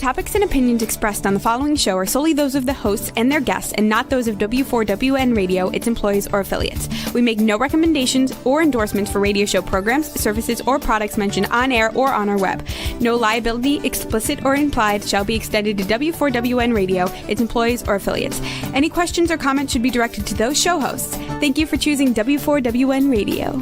topics and opinions expressed on the following show are solely those of the hosts and their guests and not those of W4WN Radio, its employees, or affiliates. We make no recommendations or endorsements for radio show programs, services, or products mentioned on air or on our web. No liability, explicit or implied, shall be extended to W4WN Radio, its employees, or affiliates. Any questions or comments should be directed to those show hosts. Thank you for choosing W4WN Radio.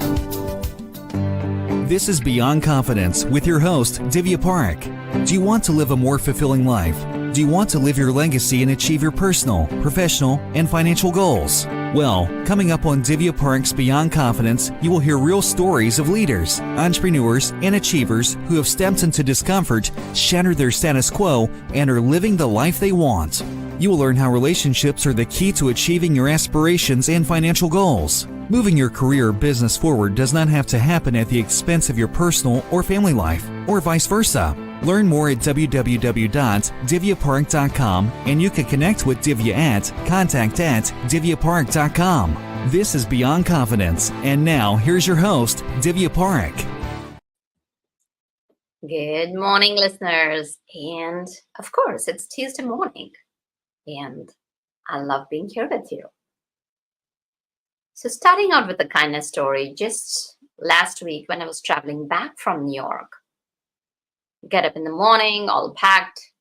This is Beyond Confidence with your host, Divya Parekh. Do you want to live a more fulfilling life? Do you want to live your legacy and achieve your personal, professional, and financial goals? Well, coming up on Divya Parekh's Beyond Confidence, you will hear real stories of leaders, entrepreneurs, and achievers who have stepped into discomfort, shattered their status quo, and are living the life they want. You will learn how relationships are the key to achieving your aspirations and financial goals. Moving your career or business forward does not have to happen at the expense of your personal or family life, or vice versa. Learn more at www.divyaparekh.com, and you can connect with Divya at contact@divyaparekh.com. This is Beyond Confidence, and now here's your host, Divya Parekh. Good morning, listeners. And of course, it's Tuesday morning, and I love being here with you. So starting out with a kindness story, just last week when I was traveling back from New York, get up in the morning, all packed,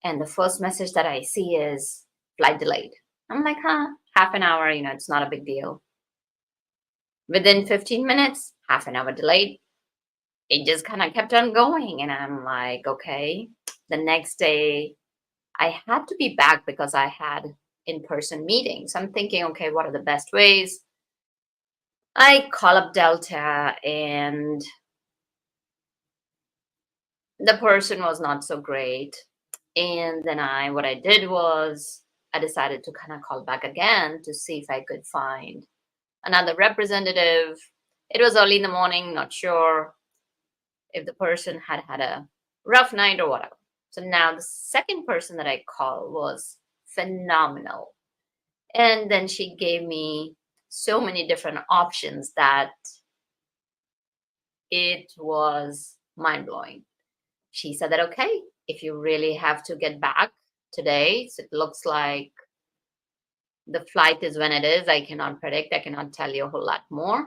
and the first message that I see is flight delayed. I'm like, half an hour, it's not a big deal. Within 15 minutes, half an hour delayed. It just kind of kept on going. And I'm like, okay. The next day, I had to be back because I had in-person meetings. I'm thinking, okay, what are the best ways? I call up Delta, and the person was not so great. And then what I did was I decided to kind of call back again to see if I could find another representative. It was early in the morning, not sure if the person had had a rough night or whatever. So now the second person that I called was phenomenal. And then she gave me so many different options that it was mind-blowing. She said that, okay, if you really have to get back today, so it looks like the flight is when it is. I cannot predict. I cannot tell you a whole lot more.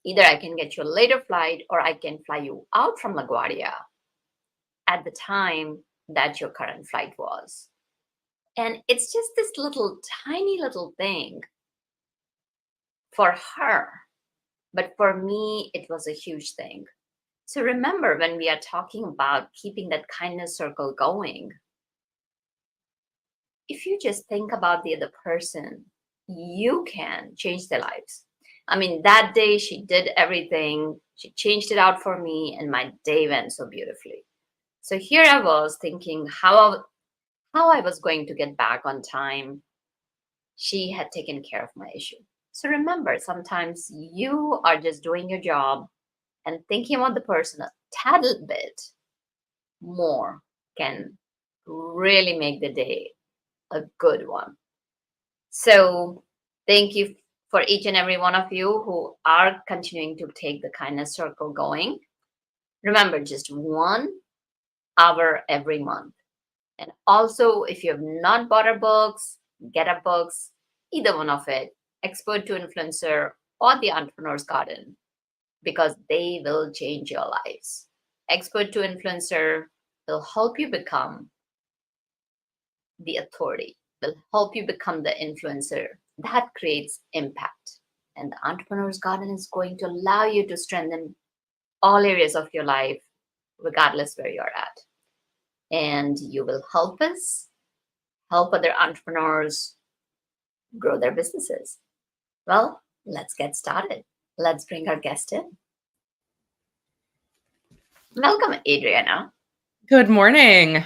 Either I can get you a later flight or I can fly you out from LaGuardia at the time that your current flight was. And it's just this tiny little thing for her. But for me, it was a huge thing. So remember, when we are talking about keeping that kindness circle going, if you just think about the other person, you can change their lives. I mean, that day she did everything. She changed it out for me, and my day went so beautifully. So here I was thinking how I was going to get back on time. She had taken care of my issue. So remember, sometimes you are just doing your job, and thinking about the person a tad bit more can really make the day a good one. So thank you for each and every one of you who are continuing to take the kindness circle going. Remember, just 1 hour every month. And also, if you have not bought our books, get our books, either one of it, Expert to Influencer or The Entrepreneur's Garden, because they will change your lives. Expert to Influencer will help you become the authority, will help you become the influencer that creates impact. And the Entrepreneur's Garden is going to allow you to strengthen all areas of your life, regardless where you're at. And you will help us help other entrepreneurs grow their businesses. Well, let's get started. Let's bring our guest in. Welcome, Adriana. Good morning.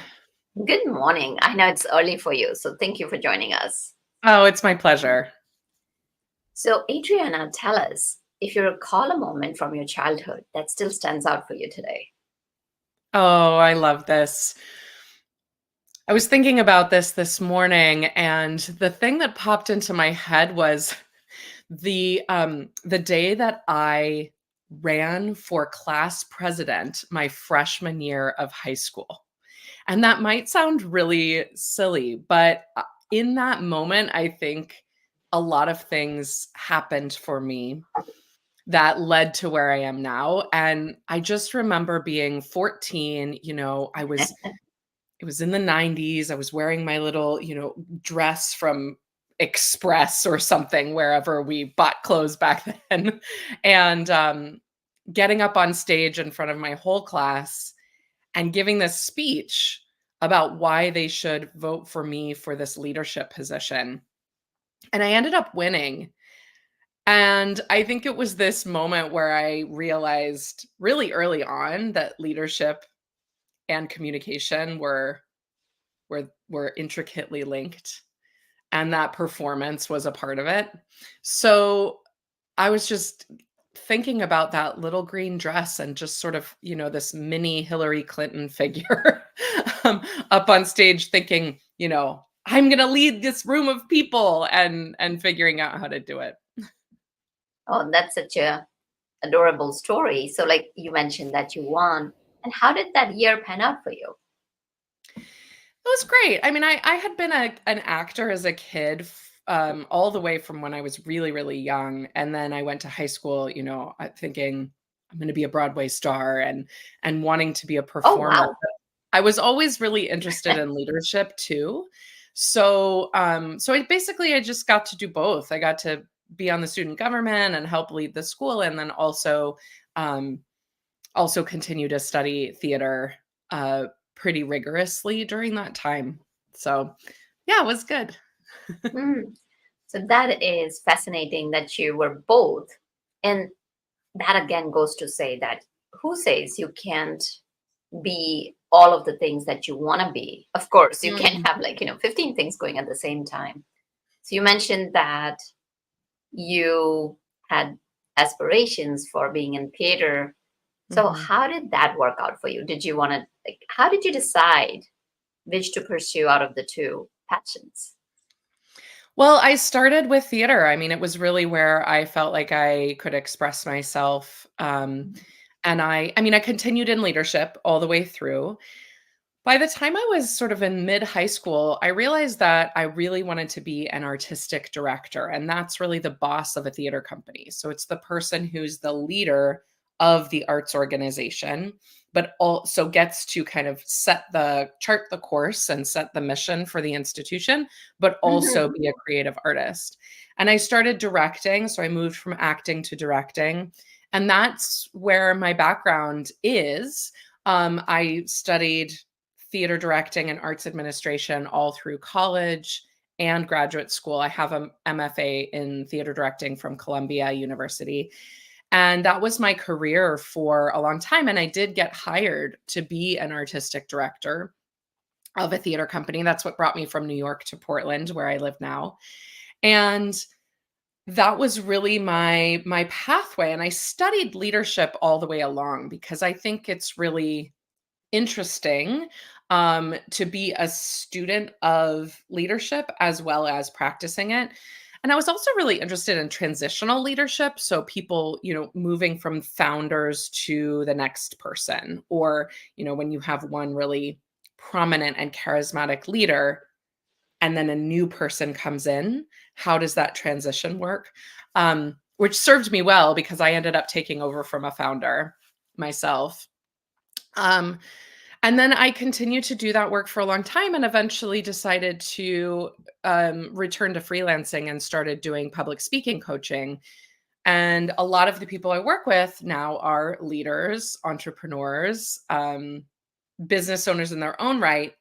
Good morning. I know it's early for you, so thank you for joining us. Oh, it's my pleasure. So, Adriana, tell us if you recall a moment from your childhood that still stands out for you today. Oh, I love this. I was thinking about this morning, and the thing that popped into my head was the day that I ran for class president my freshman year of high school. And that might sound really silly, but in that moment, I think a lot of things happened for me that led to where I am now. And I just remember being 14, it was in the 90s. I was wearing my little, dress from Express or something, wherever we bought clothes back then. And getting up on stage in front of my whole class and giving this speech about why they should vote for me for this leadership position. And I ended up winning. And I think it was this moment where I realized really early on that leadership and communication were intricately linked, and that performance was a part of it. So I was just thinking about that little green dress and just sort of, this mini Hillary Clinton figure up on stage thinking, I'm going to lead this room of people and figuring out how to do it. Oh, that's such a adorable story. So like you mentioned that you won. And how did that year pan out for you? It was great. I mean, I had been an actor as a kid, all the way from when I was really, really young, and then I went to high school, thinking I'm going to be a Broadway star and wanting to be a Oh, performer. wow. I was always really interested in leadership too. So, I just got to do both. I got to be on the student government and help lead the school, and then um, also continue to study theater pretty rigorously during that time. So, yeah, it was good. Mm. So that is fascinating that you were both. And that again goes to say that who says you can't be all of the things that you want to be? Of course, you can't have 15 things going at the same time. So you mentioned that you had aspirations for being in theater. So Mhm. how did that work out for you? Did you want to, how did you decide which to pursue out of the two passions? Well, I started with theater. I mean, it was really where I felt like I could express myself. And I continued in leadership all the way through. By the time I was sort of in mid high school, I realized that I really wanted to be an artistic director. And that's really the boss of a theater company. So it's the person who's the leader of the arts organization, but also gets to kind of chart the course and set the mission for the institution, but also Mhm. be a creative artist. And I started directing. So I moved from acting to directing. And that's where my background is. I studied theater directing and arts administration all through college and graduate school. I have a MFA in theater directing from Columbia University. And that was my career for a long time. And I did get hired to be an artistic director of a theater company. That's what brought me from New York to Portland, where I live now. And that was really my pathway. And I studied leadership all the way along because I think it's really interesting to be a student of leadership as well as practicing it. And I was also really interested in transitional leadership. So people, moving from founders to the next person, or, when you have one really prominent and charismatic leader and then a new person comes in, how does that transition work? Which served me well because I ended up taking over from a founder myself. Um, and then I continued to do that work for a long time and eventually decided to return to freelancing and started doing public speaking coaching. And a lot of the people I work with now are leaders, entrepreneurs, business owners in their own right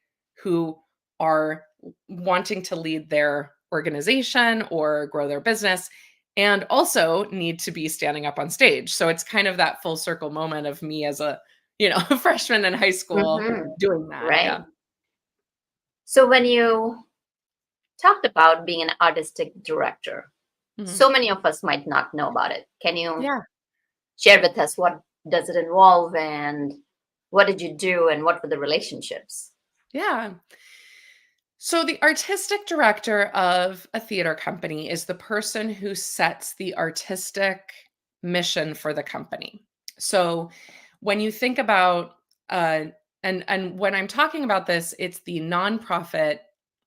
who are wanting to lead their organization or grow their business and also need to be standing up on stage. So it's kind of that full circle moment of me as a, a freshman in high school Mhm. doing that. Right. Yeah. So when you talked about being an artistic director, Mhm. so many of us might not know about it. Can you Yeah. share with us what does it involve and what did you do and what were the relationships? Yeah. So the artistic director of a theater company is the person who sets the artistic mission for the company. So when you think about and when I'm talking about this, it's the nonprofit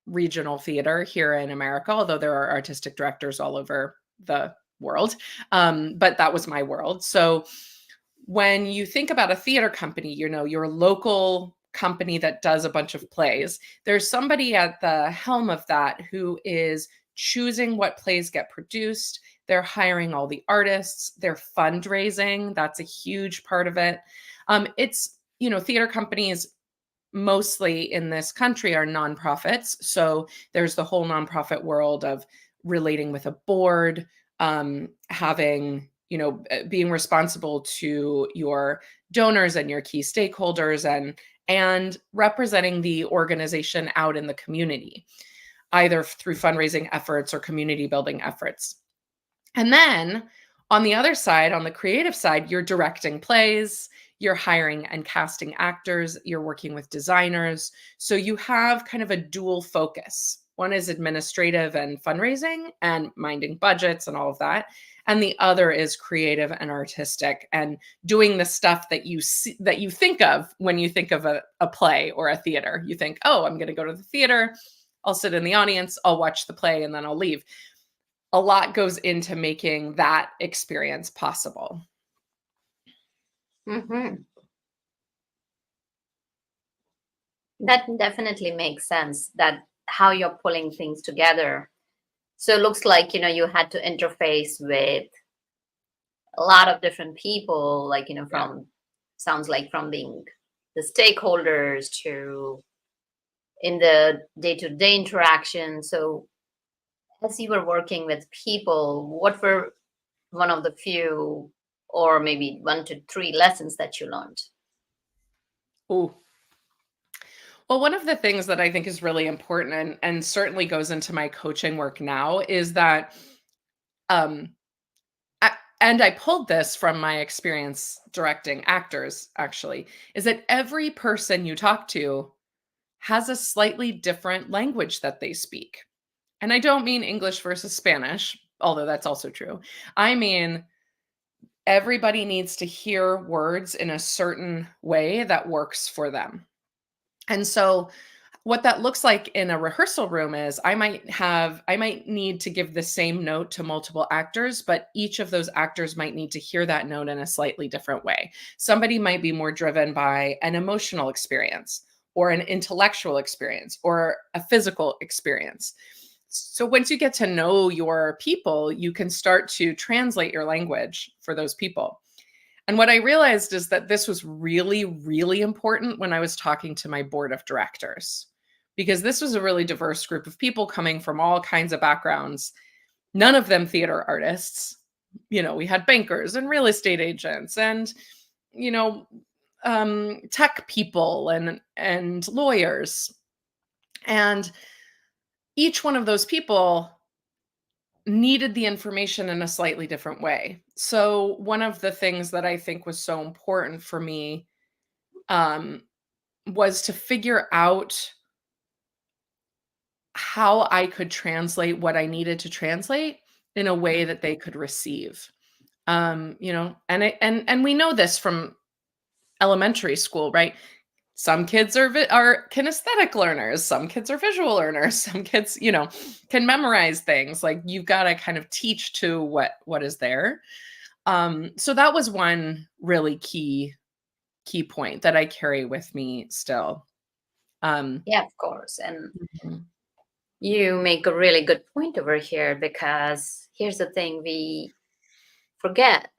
regional theater here in America, although there are artistic directors all over the world. But that was my world. So when you think about a theater company, your local company that does a bunch of plays, there's somebody at the helm of that who is choosing what plays get produced. They're hiring all the artists, they're fundraising. That's a huge part of it. It's, theater companies mostly in this country are nonprofits. So there's the whole nonprofit world of relating with a board, having, being responsible to your donors and your key stakeholders, and representing the organization out in the community, either through fundraising efforts or community building efforts. And then on the other side, on the creative side, you're directing plays, you're hiring and casting actors, you're working with designers. So you have kind of a dual focus. One is administrative and fundraising and minding budgets and all of that. And the other is creative and artistic and doing the stuff that you see, that you think of when you think of a play or a theater. You think, oh, I'm going to go to the theater, I'll sit in the audience, I'll watch the play, and then I'll leave. A lot goes into making that experience possible. Mm-hmm. That definitely makes sense, that how you're pulling things together. So it looks like, you had to interface with a lot of different people, like, sounds like from being the stakeholders to in the day-to-day interaction. So as you were working with people, what were one of the few or maybe 1 to 3 lessons that you learned? Oh, well, one of the things that I think is really important and certainly goes into my coaching work now is that, and I pulled this from my experience directing actors, actually, is that every person you talk to has a slightly different language that they speak. And I don't mean English versus Spanish, although that's also true. I mean, everybody needs to hear words in a certain way that works for them. And so what that looks like in a rehearsal room is I might need to give the same note to multiple actors, but each of those actors might need to hear that note in a slightly different way. Somebody might be more driven by an emotional experience or an intellectual experience or a physical experience. So once you get to know your people, you can start to translate your language for those people. And what I realized is that this was really, really important when I was talking to my board of directors, because this was a really diverse group of people coming from all kinds of backgrounds, none of them theater artists. We had bankers and real estate agents and, tech people and lawyers. And each one of those people needed the information in a slightly different way. So one of the things that I think was so important for me was to figure out how I could translate what I needed to translate in a way that they could receive. And we know this from elementary school, right? Some kids are kinesthetic learners. Some kids are visual learners. Some kids, can memorize things. Like you've got to kind of teach to what is there. So that was one really key point that I carry with me still. Yeah, of course. And Mhm. you make a really good point over here, because here's the thing, we forget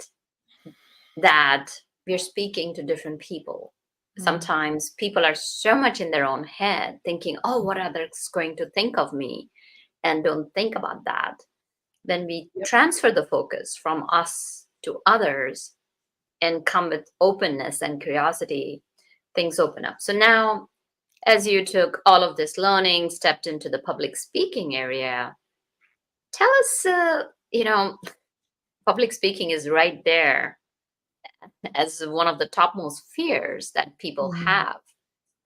that we're speaking to different people. Sometimes people are so much in their own head thinking, oh, what are others going to think of me? And don't think about that. Then we transfer the focus from us to others and come with openness and curiosity, things open up. So now, as you took all of this learning, stepped into the public speaking area, tell us, public speaking is right there as one of the topmost fears that people have.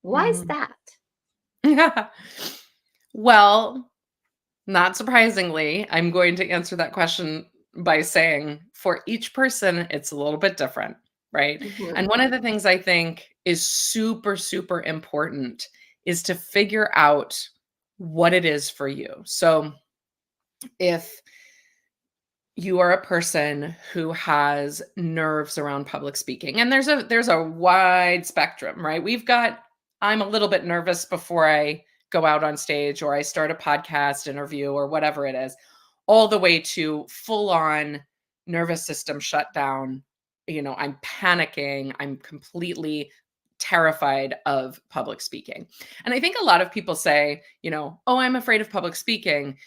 Why is that? Well, not surprisingly, I'm going to answer that question by saying for each person, it's a little bit different. right? Mhm. And one of the things I think is super, super important is to figure out what it is for you. So if you are a person who has nerves around public speaking, and there's a wide spectrum, right? I'm a little bit nervous before I go out on stage or I start a podcast interview or whatever it is, all the way to full on nervous system shutdown. I'm panicking, I'm completely terrified of public speaking. And I think a lot of people say, oh, I'm afraid of public speaking,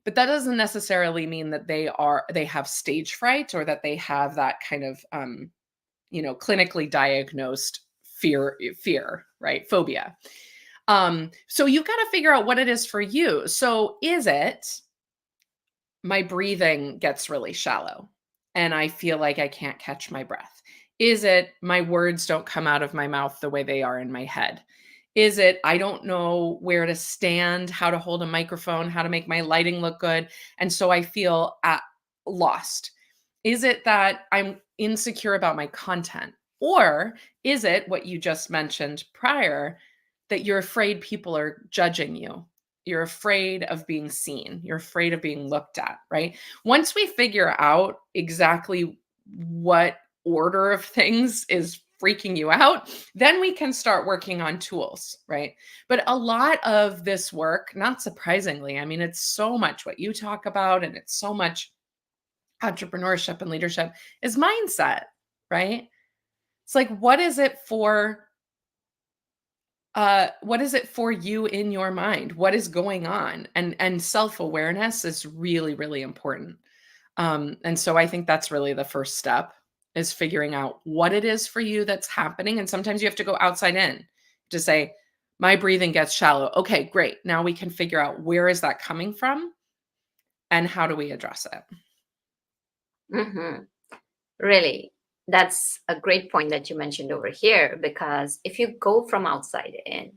but that doesn't necessarily mean that they have stage fright or that they have that kind of clinically diagnosed fear, right? Phobia. So you've got to figure out what it is for you. So is it my breathing gets really shallow and I feel like I can't catch my breath? Is it my words don't come out of my mouth the way they are in my head? Is it I don't know where to stand, how to hold a microphone, how to make my lighting look good, and so I feel lost? Is it that I'm insecure about my content? Or is it what you just mentioned prior, that you're afraid people are judging you? You're afraid of being seen. You're afraid of being looked at, right? Once we figure out exactly what order of things is freaking you out, then we can start working on tools, right? But a lot of this work, not surprisingly, I mean, it's so much what you talk about and it's so much entrepreneurship and leadership is mindset, right? It's like, what is it for you in your mind? What is going on? And self-awareness is really, really important. And so I think that's really the first step, is figuring out what it is for you that's happening. And sometimes you have to go outside in to say, my breathing gets shallow. Okay, great. Now we can figure out where is that coming from and how do we address it? Mhm. Really, that's a great point that you mentioned over here, because if you go from outside in,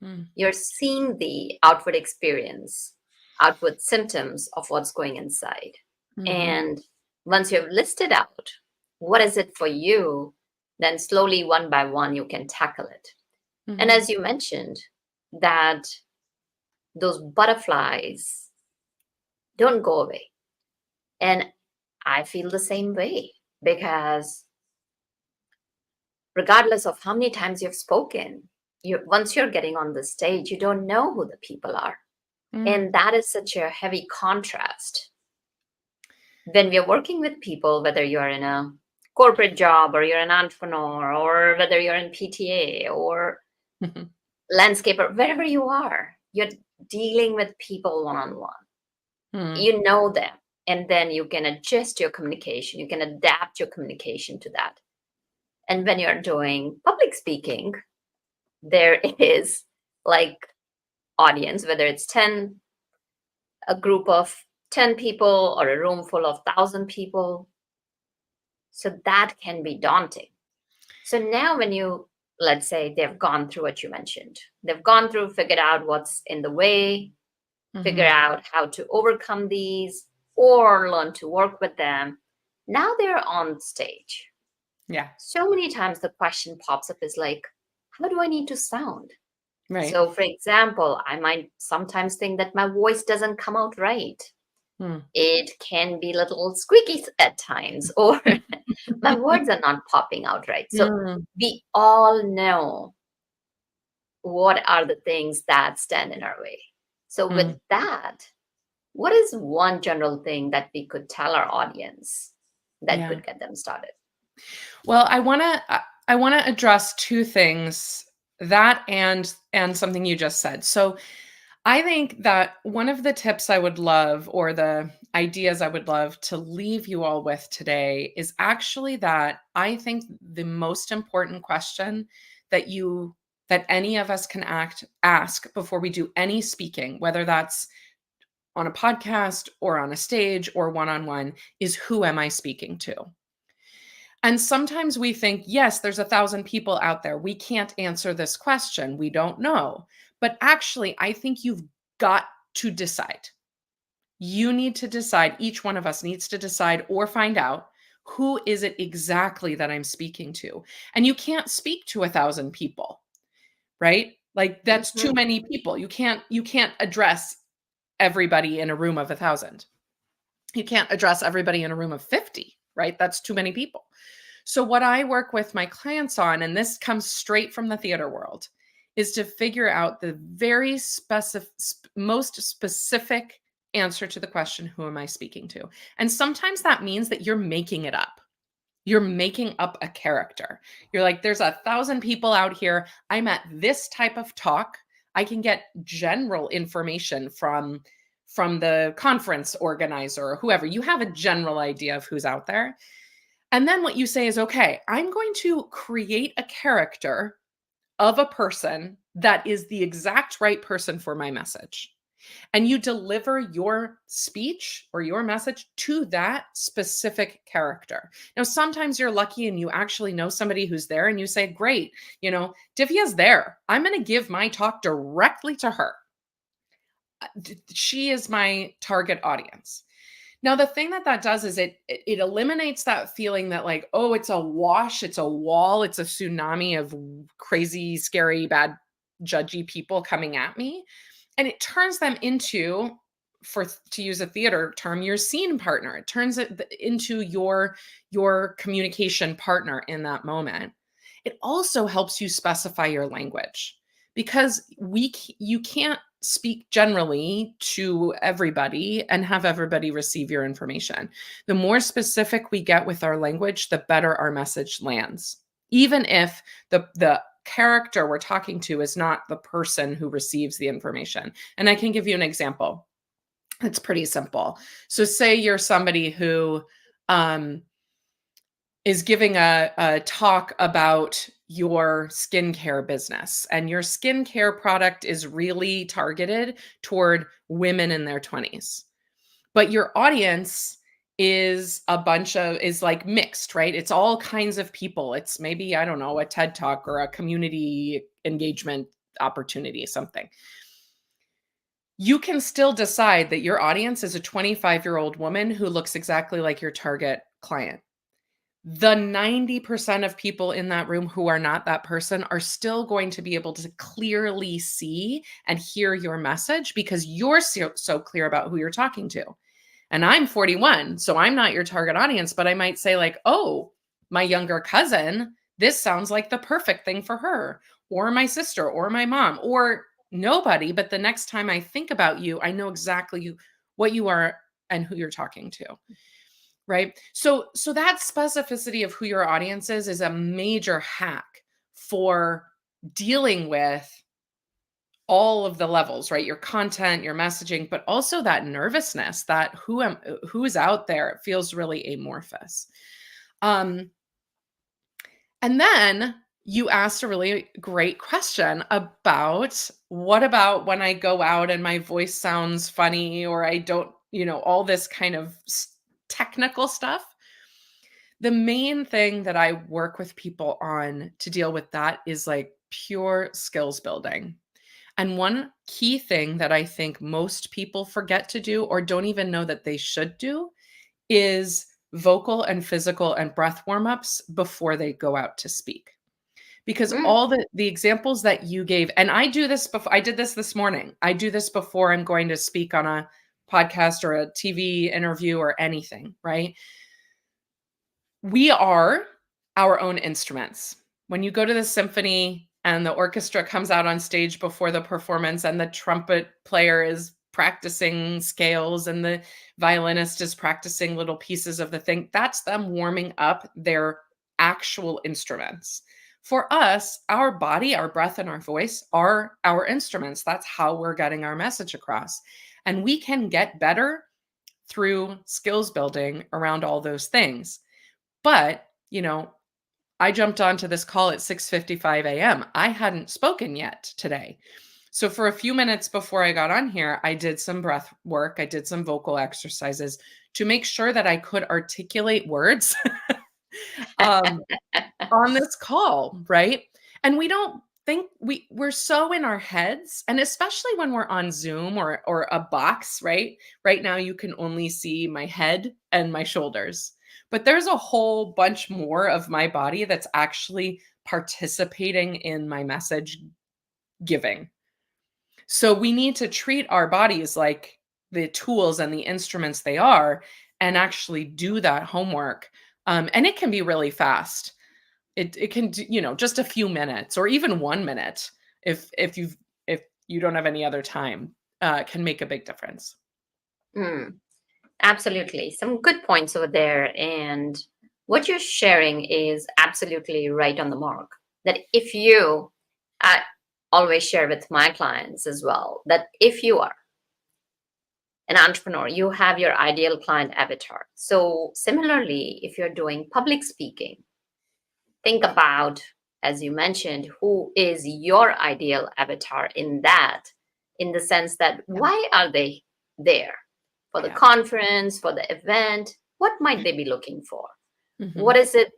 Mm, you're seeing the outward experience, outward symptoms of what's going inside. mhm, And once you've listed out what is it for you, then slowly, one by one, you can tackle it. And mhm. as you mentioned, that those butterflies don't go away. And I feel the same way, because regardless of how many times you've spoken, once you're getting on the stage, you don't know who the people are. Mm, And that is such a heavy contrast. When we're working with people, whether you're in a corporate job or you're an entrepreneur or whether you're in PTA or mhm, landscaper, wherever you are, you're dealing with people one on one. mm, You know them, and then you can adjust your communication, you can adapt your communication to that. And when you're doing public speaking, there is like audience, whether it's 10, a group of 10 people or a room full of 1,000 people. So that can be daunting. So now when you, let's say they've gone through what you mentioned, they've gone through, figured out what's in the way, figure mhm. out how to overcome these or learn to work with them. Now they're on stage. Yeah, So many times the question pops up is like, how do I need to sound? right. So, for example, I might sometimes think that my voice doesn't come out right. Mm. It can be a little squeaky at times, or my words are not popping out right. So, Mm, we all know what are the things that stand in our way. So, with mm. that, what is one general thing that we could tell our audience that Yeah. could get them started? Well, I want to address two things, that and something you just said. So, I think that one of the tips I would love, or the ideas I would love to leave you all with today, is actually that I think the most important question that any of us can ask before we do any speaking, whether that's on a podcast or on a stage or one-on-one, is, who am I speaking to? And sometimes we think, yes, there's 1,000 people out there. We can't answer this question. We don't know. But actually, I think you've got to decide. You need to decide, each one of us needs to decide or find out, who is it exactly that I'm speaking to? And you can't speak to 1,000 people, right? Like that's too many people. You can't address everybody in a room of 1,000. You can't address everybody in a room of 50, right? That's too many people. So what I work with my clients on, and this comes straight from the theater world, is to figure out the very most specific answer to the question, who am I speaking to? And sometimes that means that you're making it up. You're making up a character. You're like, there's 1,000 people out here. I'm at this type of talk. I can get general information from the conference organizer or whoever. You have a general idea of who's out there. And then what you say is, okay, I'm going to create a character of a person that is the exact right person for my message. And you deliver your speech or your message to that specific character. Now, sometimes you're lucky and you actually know somebody who's there and you say, great, Divya's there. I'm going to give my talk directly to her. She is my target audience. Now, the thing that does is it eliminates that feeling that like, oh, it's a wash, it's a wall, it's a tsunami of crazy, scary, bad, judgy people coming at me. And it turns them into, to use a theater term, your scene partner. It turns it into your communication partner in that moment. It also helps you specify your language because you can't speak generally to everybody and have everybody receive your information. The more specific we get with our language, the better our message lands. Even if the character we're talking to is not the person who receives the information. And I can give you an example. It's pretty simple. So say you're somebody who is giving a talk about your skincare business, and your skincare product is really targeted toward women in their 20s. But your audience is like mixed, right? It's all kinds of people. It's maybe, I don't know, a TED Talk or a community engagement opportunity, something. You can still decide that your audience is a 25-year-old woman who looks exactly like your target client. The 90% of people in that room who are not that person are still going to be able to clearly see and hear your message because you're so clear about who you're talking to. And I'm 41, so I'm not your target audience, but I might say like, oh, my younger cousin, this sounds like the perfect thing for her, or my sister, or my mom, or nobody. But the next time I think about you, I know exactly what you are and who you're talking to. Right. So that specificity of who your audience is a major hack for dealing with all of the levels, right? Your content, your messaging, but also that nervousness, that who is out there, it feels really amorphous. And then you asked a really great question about what about when I go out and my voice sounds funny or I don't, all this kind of technical stuff. The main thing that I work with people on to deal with that is like pure skills building. And one key thing that I think most people forget to do or don't even know that they should do is vocal and physical and breath warm-ups before they go out to speak. Because all the examples that you gave, and I do this before, I did this morning. I do this before I'm going to speak on a podcast or a TV interview or anything, right? We are our own instruments. When you go to the symphony and the orchestra comes out on stage before the performance and the trumpet player is practicing scales and the violinist is practicing little pieces of the thing, that's them warming up their actual instruments. For us, our body, our breath, and our voice are our instruments. That's how we're getting our message across. And we can get better through skills building around all those things. But, I jumped onto this call at 6:55 a.m. I hadn't spoken yet today. So for a few minutes before I got on here, I did some breath work. I did some vocal exercises to make sure that I could articulate words on this call, right? And we don't think we're so in our heads, and especially when we're on Zoom or a box, right? Right now you can only see my head and my shoulders. but there's a whole bunch more of my body that's actually participating in my message giving. So we need to treat our bodies like the tools and the instruments they are, and actually do that homework. And it can be really fast. It can do, just a few minutes or even 1 minute if you don't have any other time, can make a big difference. Mm, absolutely. Some good points over there. And what you're sharing is absolutely right on the mark. That if you, I always share with my clients as well, that if you are an entrepreneur, you have your ideal client avatar. So similarly, if you're doing public speaking, think about, as you mentioned, who is your ideal avatar in that, in the sense that why are they there? For the Yeah. conference, for the event, what might they be looking for? Mhm. What is it,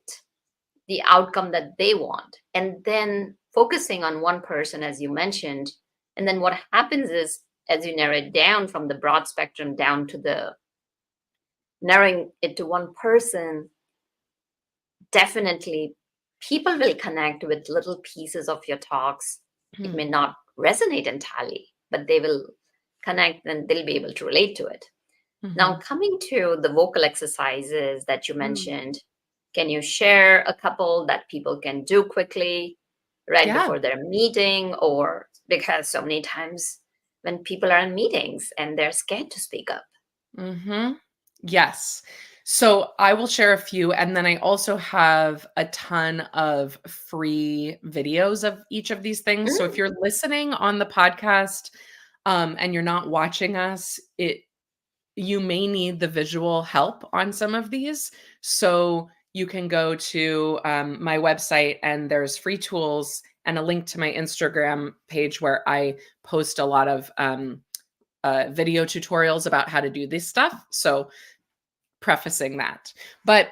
the outcome that they want? And then focusing on one person, as you mentioned. And then what happens is, as you narrow it down from the broad spectrum down to the narrowing it to one person, definitely people will connect with little pieces of your talks. It may not resonate entirely, but they will connect and they'll be able to relate to it. Now, Mhm. coming to the vocal exercises that you Mm. mentioned, can you share a couple that people can do quickly right Yeah. before their meeting? Or because so many times when people are in meetings and they're scared to speak up. Mhm. Yes. So I will share a few, and then I also have a ton of free videos of each of these things. So if Mm, you're listening on the podcast, and you're not watching us, you may need the visual help on some of these. So you can go to my website, and there's free tools and a link to my Instagram page where I post a lot of video tutorials about how to do this stuff. So prefacing that. But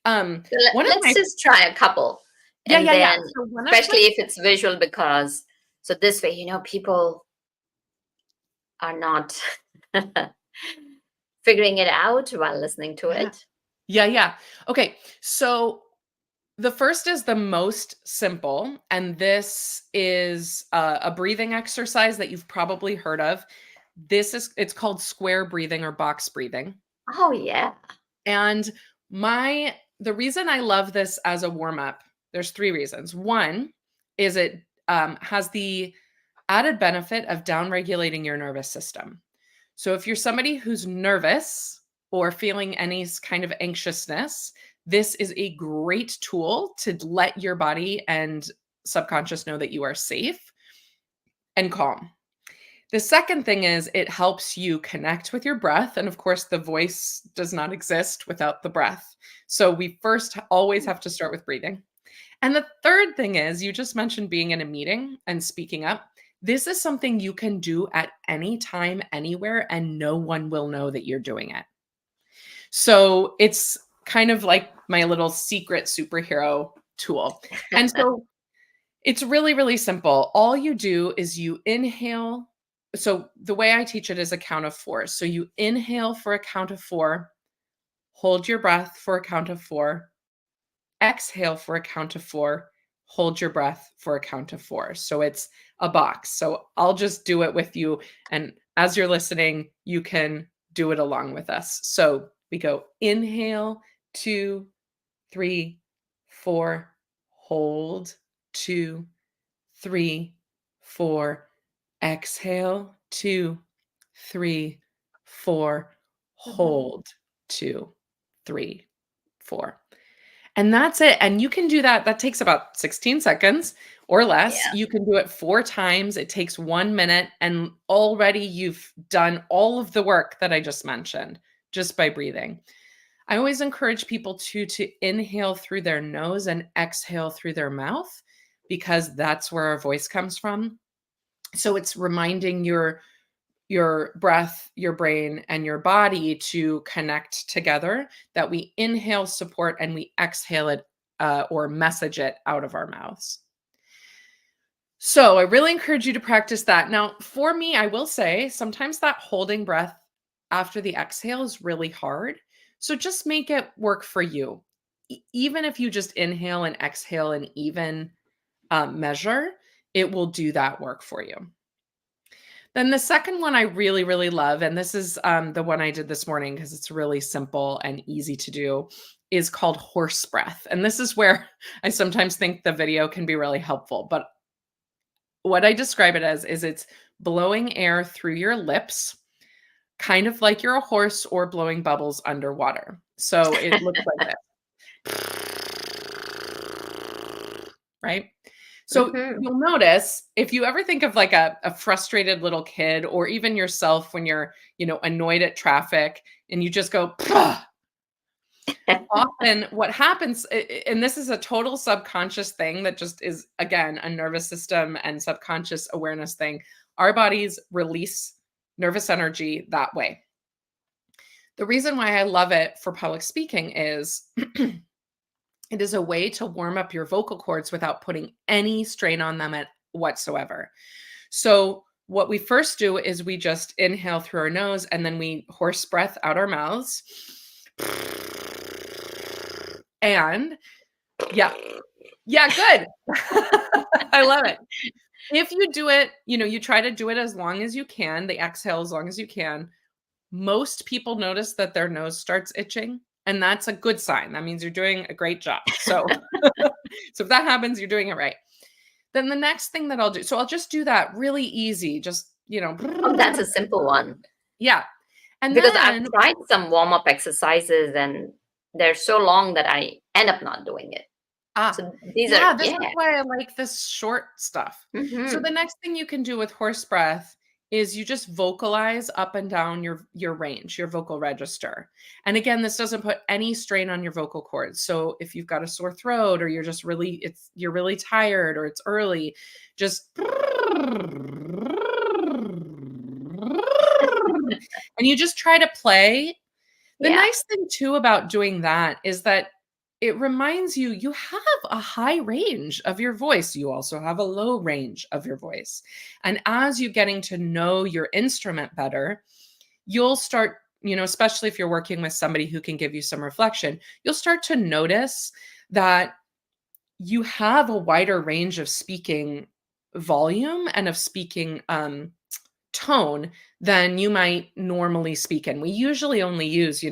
so one of let's my just try a couple. yeah, And yeah, yeah. then, So one of especially if it's visual, because so this way, people are not figuring it out while listening to yeah. it. Yeah, yeah. Okay. So the first is the most simple, and this is a breathing exercise that you've probably heard of. It's called square breathing or box breathing. Oh, yeah. And the reason I love this as a warm up, there's three reasons. One is it has the added benefit of down regulating your nervous system. So if you're somebody who's nervous or feeling any kind of anxiousness, this is a great tool to let your body and subconscious know that you are safe and calm. The second thing is it helps you connect with your breath. And of course, the voice does not exist without the breath. So we first always have to start with breathing. And the third thing is you just mentioned being in a meeting and speaking up. This is something you can do at any time, anywhere, and no one will know that you're doing it. So it's kind of like my little secret superhero tool. And so it's really, really simple. All you do is you inhale. So the way I teach it is a count of 4. So you inhale for a count of 4, hold your breath for a count of 4, exhale for a count of 4, hold your breath for a count of 4. So it's a box. So I'll just do it with you. And as you're listening, you can do it along with us. So we go inhale, 2, 3, 4, hold, 2, 3, 4, exhale, 2, 3, 4, Mhm. hold, 2, 3, 4. And that's it. And you can do that. That takes about 16 seconds or less. Yeah. You can do it 4 times. It takes 1 minute. And already you've done all of the work that I just mentioned just by breathing. I always encourage people to inhale through their nose and exhale through their mouth, because that's where our voice comes from. So it's reminding your breath, your brain, and your body to connect together, that we inhale support and we exhale it, or message it out of our mouths. So I really encourage you to practice that. Now, for me, I will say sometimes that holding breath after the exhale is really hard. So just make it work for you. Even if you just inhale and exhale in even measure, it will do that work for you. Then the second one I really, really love, and this is the one I did this morning because it's really simple and easy to do, is called horse breath. And this is where I sometimes think the video can be really helpful. But what I describe it as is it's blowing air through your lips, kind of like you're a horse or blowing bubbles underwater. So it looks like this, right? So you'll notice if you ever think of like a frustrated little kid or even yourself when you're, annoyed at traffic and you just go, often what happens, and this is a total subconscious thing that just is, again, a nervous system and subconscious awareness thing. Our bodies release nervous energy that way. The reason why I love it for public speaking is it is a way to warm up your vocal cords without putting any strain on them whatsoever. So what we first do is we just inhale through our nose and then we horse breath out our mouths. And yeah, good. I love it. If you do it, you try to do it as long as you can, the exhale as long as you can. Most people notice that their nose starts itching, and that's a good sign. That means you're doing a great job. So, so if that happens, you're doing it right. Then the next thing that I'll do, so I'll just do that really easy, just, Oh, that's a simple one. Yeah. And because then, I've tried some warm-up exercises and they're so long that I end up not doing it. So these are, this is why I like this short stuff. So the next thing you can do with horse breath is you just vocalize up and down your range, your vocal register. And again, this doesn't put any strain on your vocal cords. So if you've got a sore throat or you're just you're really tired or it's early, just and you just try to play. The nice thing too about doing that is that it reminds you have a high range of your voice. You also have a low range of your voice. And as you're getting to know your instrument better, you'll start, especially if you're working with somebody who can give you some reflection, you'll start to notice that you have a wider range of speaking volume and of speaking tone than you might normally speak in. We usually only use,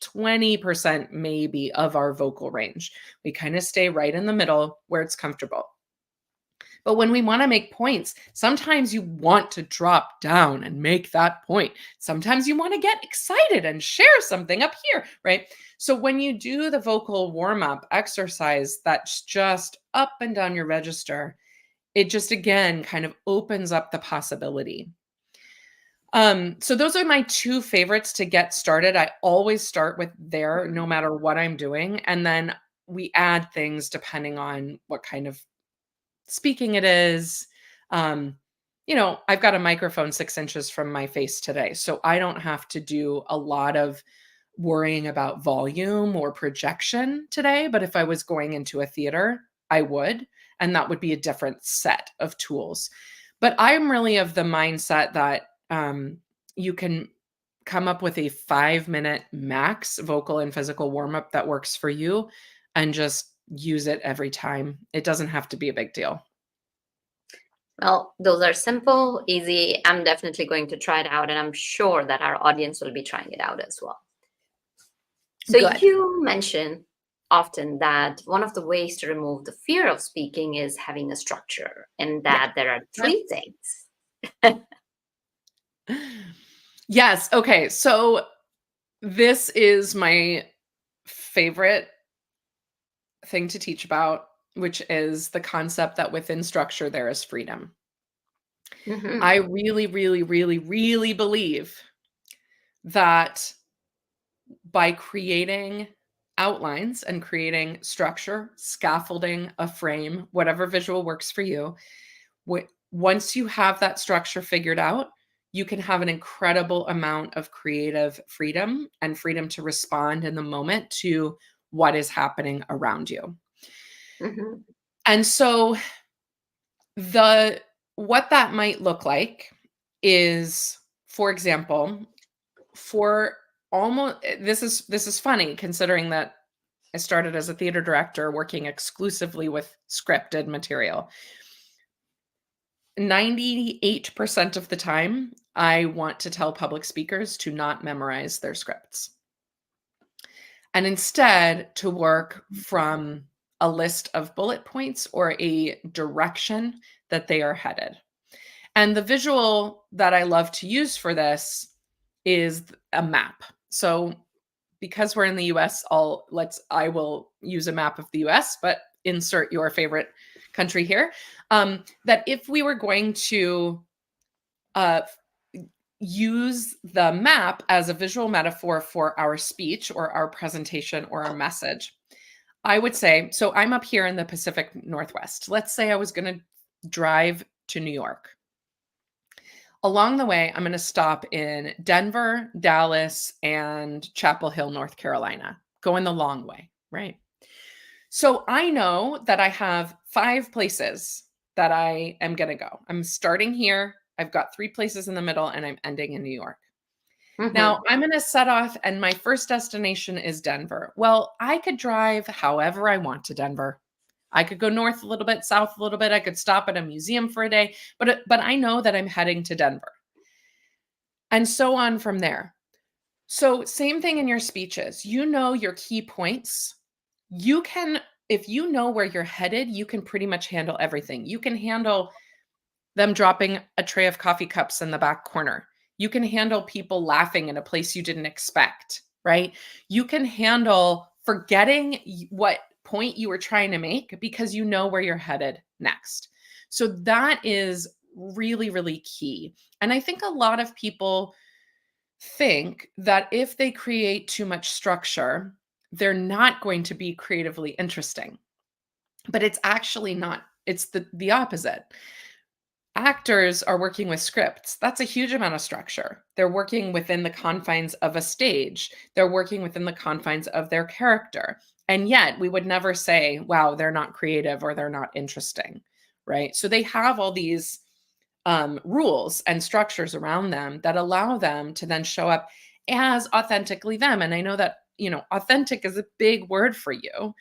20% maybe of our vocal range. We kind of stay right in the middle where it's comfortable. But when we want to make points, sometimes you want to drop down and make that point. Sometimes you want to get excited and share something up here, right? So when you do the vocal warm-up exercise that's just up and down your register, it just, again, kind of opens up the possibility. So those are my two favorites to get started. I always start with there, no matter what I'm doing. And then we add things depending on what kind of speaking it is. I've got a microphone 6 inches from my face today, so I don't have to do a lot of worrying about volume or projection today. But if I was going into a theater, I would, and that would be a different set of tools. But I'm really of the mindset that you can come up with a 5-minute max vocal and physical warm-up that works for you and just use it every time. It doesn't have to be a big deal. Well, those are simple, easy. I'm definitely going to try it out, and I'm sure that our audience will be trying it out as well. So Good. You mention often that one of the ways to remove the fear of speaking is having a structure, and that there are 3 things. Yes. Okay. So this is my favorite thing to teach about, which is the concept that within structure, there is freedom. I really, really, really, really believe that by creating outlines and creating structure, scaffolding, a frame, whatever visual works for you, once you have that structure figured out, you can have an incredible amount of creative freedom and freedom to respond in the moment to what is happening around you. And so what that might look like is, for example, for almost, this is funny considering that I started as a theater director working exclusively with scripted material. 98% of the time, I want to tell public speakers to not memorize their scripts and instead to work from a list of bullet points or a direction that they are headed. And the visual that I love to use for this is a map. So because we're in the US, I will use a map of the US, but insert your favorite country here. That if we were going to use the map as a visual metaphor for our speech or our presentation or our message, I would say, so I'm up here in the Pacific Northwest. Let's say I was going to drive to New York. Along the way, I'm going to stop in Denver, Dallas, and Chapel Hill, North Carolina, going the long way, right? So I know that I have 5 places that I am going to go. I'm starting here. I've got 3 places in the middle, and I'm ending in New York. Now, I'm going to set off, and my first destination is Denver. Well, I could drive however I want to Denver. I could go north a little bit, south a little bit. I could stop at a museum for a day, but I know that I'm heading to Denver. And so on from there. So same thing in your speeches. You know your key points. You can, if you know where you're headed, you can pretty much handle everything. You can handle them dropping a tray of coffee cups in the back corner. You can handle people laughing in a place you didn't expect, right? You can handle forgetting what point you were trying to make because you know where you're headed next. So that is really, really key. And I think a lot of people think that if they create too much structure, they're not going to be creatively interesting. But it's actually not. It's the opposite. Actors are working with scripts. That's a huge amount of structure. They're working within the confines of a stage. They're working within the confines of their character. And yet we would never say, wow, they're not creative or they're not interesting, right? So they have all these rules and structures around them that allow them to then show up as authentically them. And I know that, authentic is a big word for you,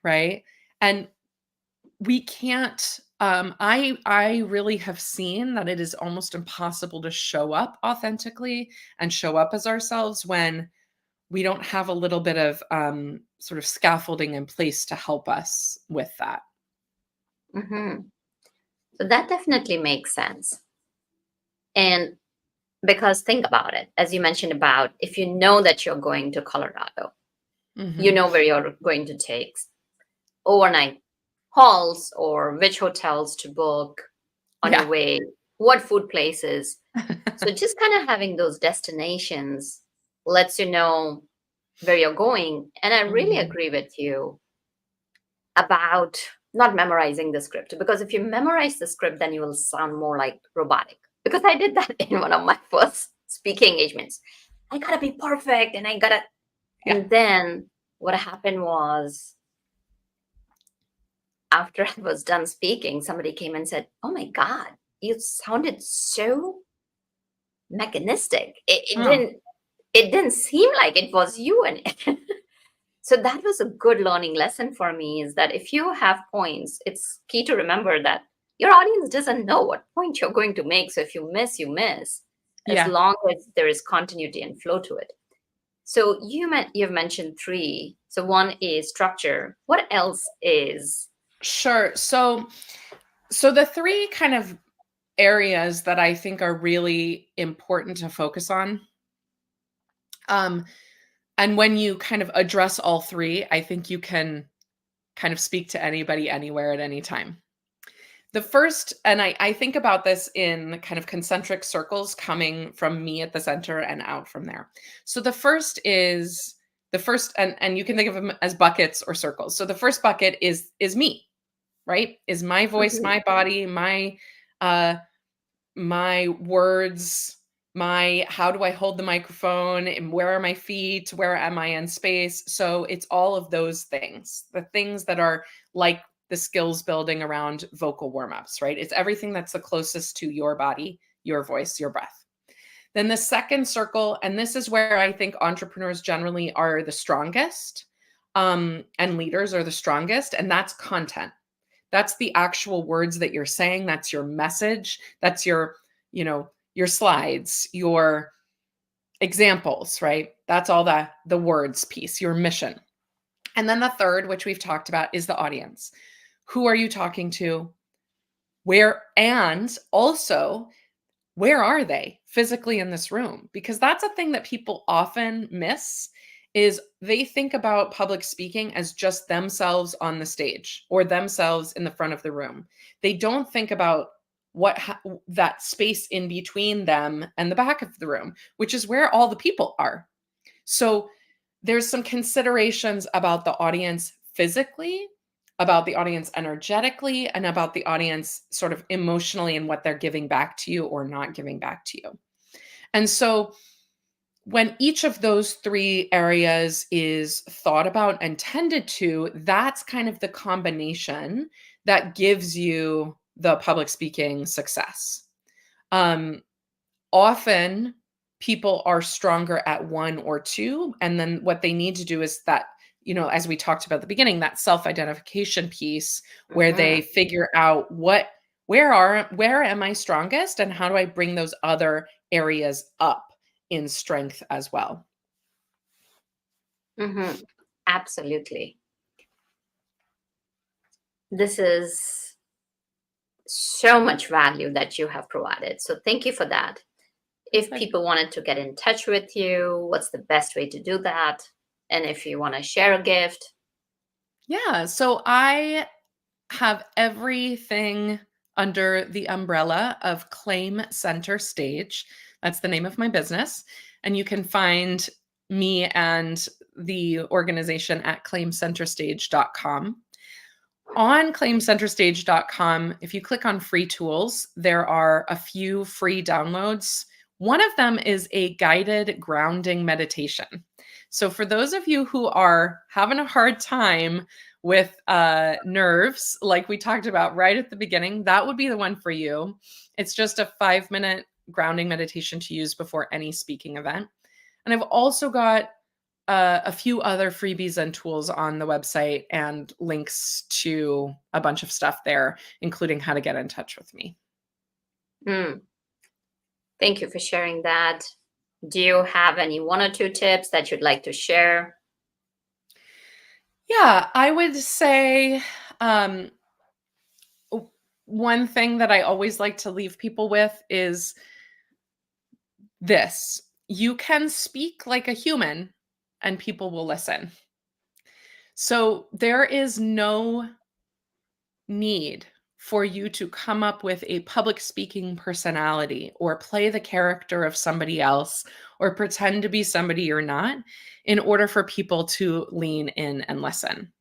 right? And we can't, I really have seen that it is almost impossible to show up authentically and show up as ourselves when we don't have a little bit of sort of scaffolding in place to help us with that. So that definitely makes sense. And because think about it, as you mentioned about, if you know that you're going to Colorado, you know where you're going to take overnight halls or which hotels to book on your way, what food places. So just kind of having those destinations lets you know where you're going. And I really agree with you about not memorizing the script, because if you memorize the script, then you will sound more like robotic. Because I did that in one of my first speaking engagements. I gotta be perfect and and then what happened was, after I was done speaking, somebody came and said, "Oh my God, you sounded so mechanistic. It didn't seem like it was you." And so that was a good learning lesson for me, is that if you have points, it's key to remember that your audience doesn't know what point you're going to make. So if you miss, you miss, as long as there is continuity and flow to it. So you've mentioned 3. So one is structure. What else is? Sure. So the 3 kind of areas that I think are really important to focus on, and when you kind of address all 3, I think you can kind of speak to anybody, anywhere, at any time. The first, and I think about this in kind of concentric circles coming from me at the center and out from there. So the first, and you can think of them as buckets or circles. So the first bucket is me, right? Is my voice, my body, my words, how do I hold the microphone, and where are my feet? Where am I in space? So it's all of those things, the things that are like the skills building around vocal warm-ups, right? It's everything that's the closest to your body, your voice, your breath. Then the second circle, and this is where I think entrepreneurs generally are the strongest, and leaders are the strongest, and that's content. That's the actual words that you're saying. That's your message. That's your, your slides, your examples, right? That's all the words piece, your mission. And then the third, which we've talked about, is the audience. Who are you talking to? Where, and also, where are they physically in this room? Because that's a thing that people often miss, is they think about public speaking as just themselves on the stage or themselves in the front of the room. They don't think about that space in between them and the back of the room, which is where all the people are. So there's some considerations about the audience physically, about the audience energetically, and about the audience sort of emotionally and what they're giving back to you or not giving back to you. And so when each of those three areas is thought about and tended to, that's kind of the combination that gives you the public speaking success. Often people are stronger at one or two, and then what they need to do is that, as we talked about at the beginning, that self-identification piece where they figure out where am I strongest, and how do I bring those other areas up in strength as well. Absolutely. This is so much value that you have provided. So thank you for that. If people wanted to get in touch with you, what's the best way to do that? And if you want to share a gift. Yeah. So I have everything under the umbrella of Claim Center Stage. That's the name of my business. And you can find me and the organization at claimcenterstage.com. On claimcenterstage.com, if you click on free tools, there are a few free downloads. One of them is a guided grounding meditation. So for those of you who are having a hard time with nerves, like we talked about right at the beginning, that would be the one for you. It's just a 5-minute grounding meditation to use before any speaking event. And I've also got a few other freebies and tools on the website and links to a bunch of stuff there, including how to get in touch with me. Thank you for sharing that. Do you have any 1 or 2 tips that you'd like to share? Yeah, I would say one thing that I always like to leave people with is this: you can speak like a human and people will listen. So there is no need for you to come up with a public speaking personality or play the character of somebody else or pretend to be somebody you're not in order for people to lean in and listen.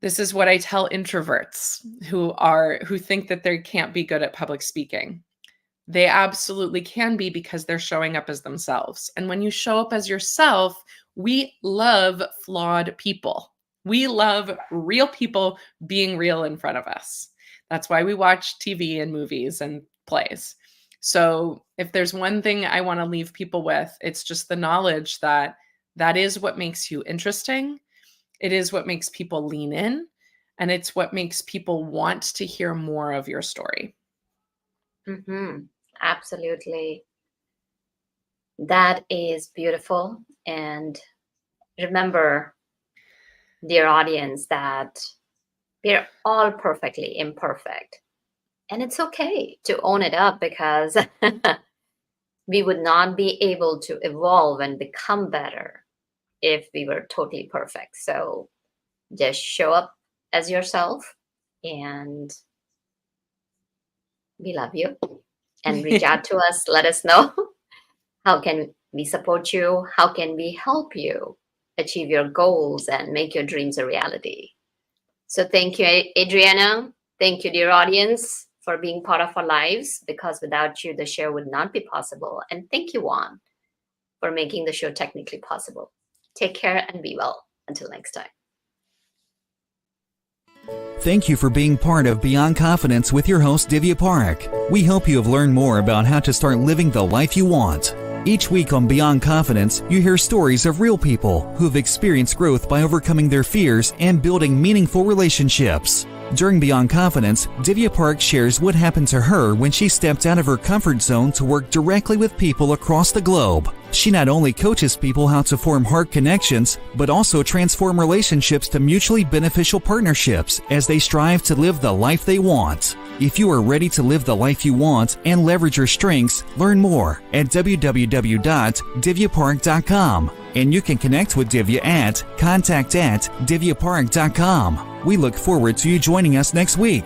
This is what I tell introverts who think that they can't be good at public speaking. They absolutely can be, because they're showing up as themselves. And when you show up as yourself, we love flawed people. We love real people being real in front of us. That's why we watch TV and movies and plays. So if there's one thing I want to leave people with, it's just the knowledge that that is what makes you interesting. It is what makes people lean in, and it's what makes people want to hear more of your story. Absolutely. That is beautiful. And remember, dear audience, that we're all perfectly imperfect. And it's okay to own it up, because we would not be able to evolve and become better if we were totally perfect. So just show up as yourself, and we love you. And reach out to us. Let us know, how can we support you? How can we help you achieve your goals and make your dreams a reality? So thank you, Adriana. Thank you, dear audience, for being part of our lives, because without you, the show would not be possible. And thank you, Juan, for making the show technically possible. Take care and be well. Until next time. Thank you for being part of Beyond Confidence with your host, Divya Parekh. We hope you have learned more about how to start living the life you want. Each week on Beyond Confidence, you hear stories of real people who have experienced growth by overcoming their fears and building meaningful relationships. During Beyond Confidence, Divya Parekh shares what happened to her when she stepped out of her comfort zone to work directly with people across the globe. She not only coaches people how to form heart connections, but also transform relationships to mutually beneficial partnerships as they strive to live the life they want. If you are ready to live the life you want and leverage your strengths, learn more at www.divyaparekh.com. And you can connect with Divya at contact@divyaparekh.com. We look forward to you joining us next week.